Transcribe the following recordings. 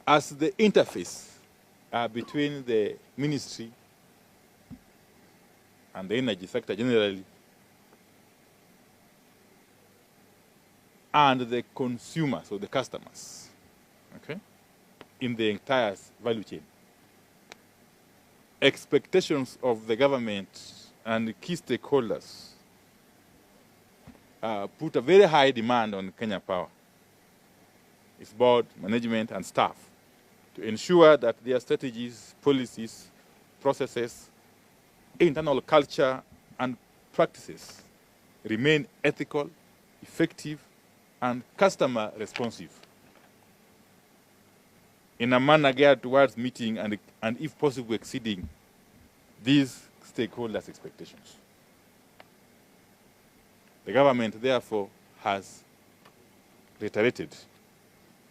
as the interface between the ministry and the energy sector generally and the consumers or the customers, okay, in the entire value chain. Expectations of the government and key stakeholders put a very high demand on Kenya Power, its board, management, and staff to ensure that their strategies, policies, processes, internal culture, and practices remain ethical, effective, and customer responsive in a manner geared towards meeting and if possible exceeding these stakeholders' expectations. The government therefore has reiterated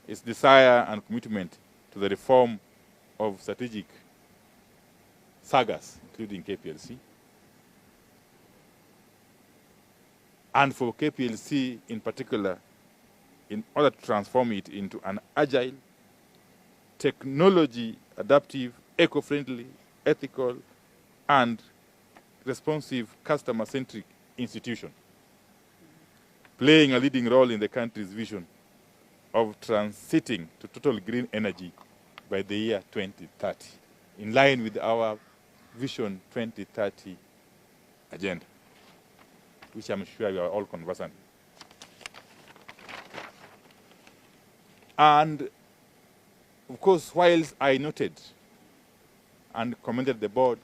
its desire and commitment to the reform of strategic sagas, including KPLC, and for KPLC in particular, in order to transform it into an agile, technology adaptive, eco-friendly, ethical, and responsive customer-centric institution, playing a leading role in the country's vision of transiting to total green energy by the year 2030, in line with our Vision 2030 agenda, which I'm sure you are all conversant with. And of course, whilst I noted and commended the board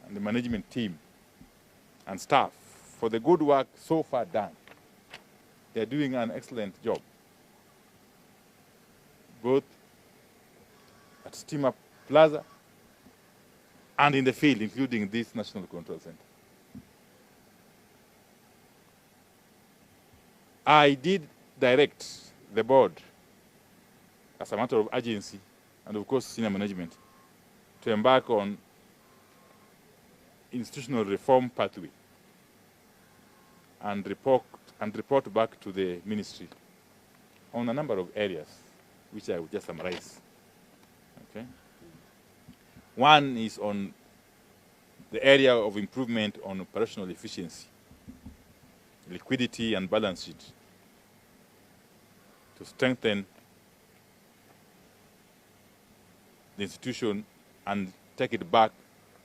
and the management team and staff for the good work so far done, they're doing an excellent job, both at Steamer Plaza and in the field, including this National Control Center. I did direct the board as a matter of urgency, and of course senior management, to embark on institutional reform pathway and report back to the ministry on a number of areas, which I will just summarize. Okay. One is on the area of improvement on operational efficiency, liquidity, and balance sheet to strengthen the institution and take it back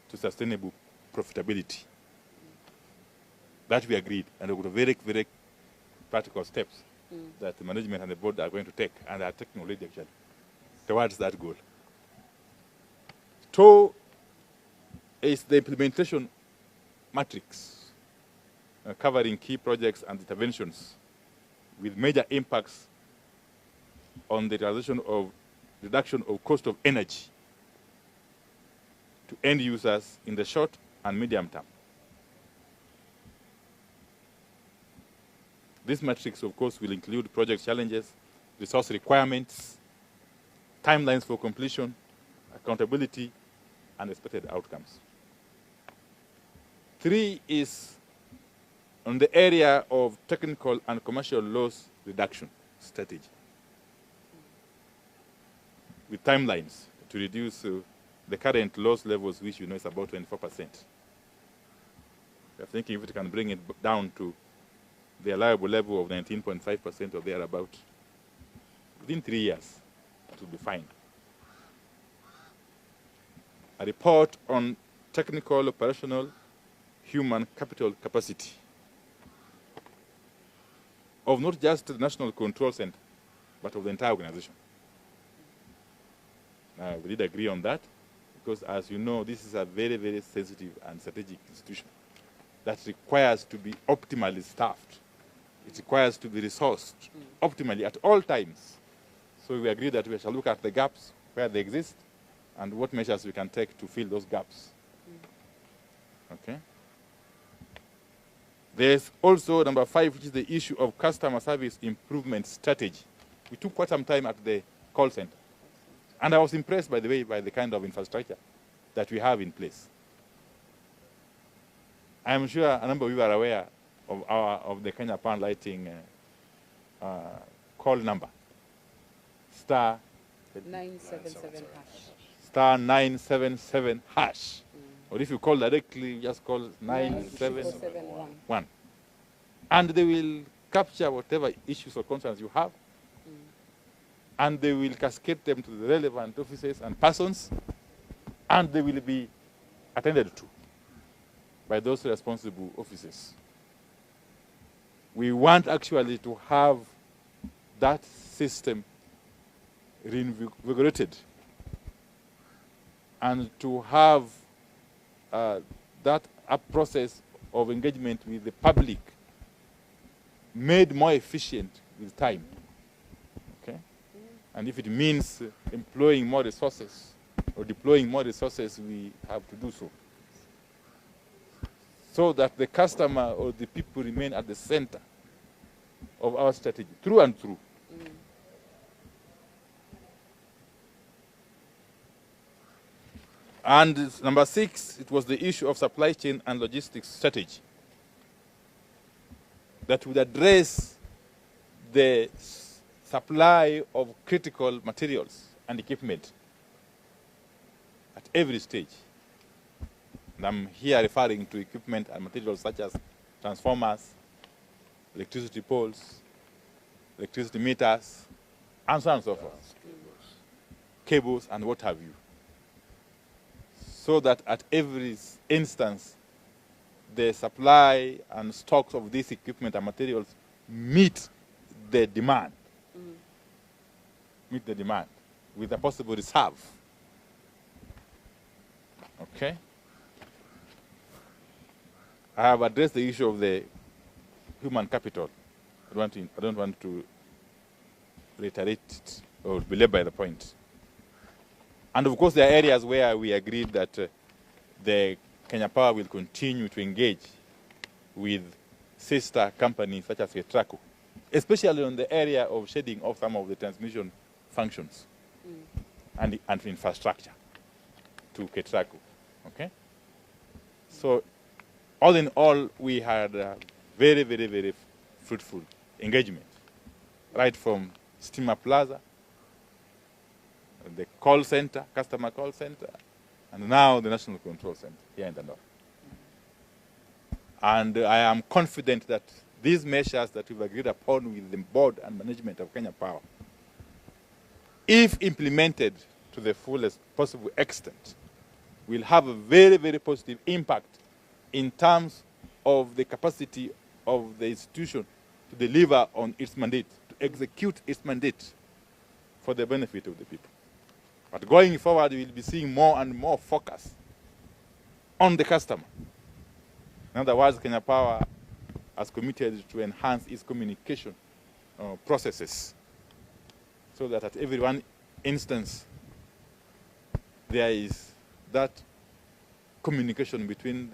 to sustainable profitability. That we agreed, and we got very, very practical steps that the management and the board are going to take, and are taking already actually, towards that goal. Two is the implementation matrix, covering key projects and interventions with major impacts on the reduction of cost of energy to end users in the short and medium term. This matrix, of course, will include project challenges, resource requirements, timelines for completion, accountability, and expected outcomes. Three is on the area of technical and commercial loss reduction strategy, with timelines to reduce the current loss levels, which you know is about 24%. We are thinking if it can bring it down to the allowable level of 19.5% or thereabout, within 3 years, it will be fine. A report on technical, operational, human capital capacity of not just the National Control Center, but of the entire organization. Now, we did agree on that, because as you know, this is a very, very sensitive and strategic institution that requires to be optimally staffed. It requires to be resourced optimally at all times. So we agreed that we shall look at the gaps where they exist and what measures we can take to fill those gaps. Okay. There's also number 5, which is the issue of customer service improvement strategy. We took quite some time at the call center. And I was impressed, by the way, by the kind of infrastructure that we have in place. I'm sure a number of you are aware of the Kenya Power Lighting call number, *100. 977 hash. Star 977 hash. Or if you call directly, just call 9771. And they will capture whatever issues or concerns you have. And they will cascade them to the relevant offices and persons. And they will be attended to by those responsible offices. We want actually to have that system reinvigorated and to have that process of engagement with the public made more efficient with time. Okay? And if it means employing more resources or deploying more resources, we have to do so. So that the customer or the people remain at the center of our strategy, through and through. And number 6, it was the issue of supply chain and logistics strategy that would address the supply of critical materials and equipment at every stage. And I'm here referring to equipment and materials such as transformers, electricity poles, electricity meters, and so on and so forth. Cables and what have you. So that at every instance, the supply and stocks of these equipment and materials meet the demand. Meet the demand with a possible reserve. Okay? I have addressed the issue of the human capital. I don't want to reiterate it or belabor the point. And of course, there are areas where we agreed that the Kenya Power will continue to engage with sister companies such as Ketraco, especially on the area of shedding off some of the transmission functions and infrastructure to Ketraco. Okay? So, all in all, we had a very, very, very fruitful engagement, right from Steamer Plaza, the call center, customer call center, and now the National Control Center here in the north. And I am confident that these measures that we've agreed upon with the board and management of Kenya Power, if implemented to the fullest possible extent, will have a very, very positive impact in terms of the capacity of the institution to deliver on its mandate, to execute its mandate for the benefit of the people. But going forward, we will be seeing more and more focus on the customer. In other words, Kenya Power has committed to enhance its communication processes so that at every one instance, there is that communication between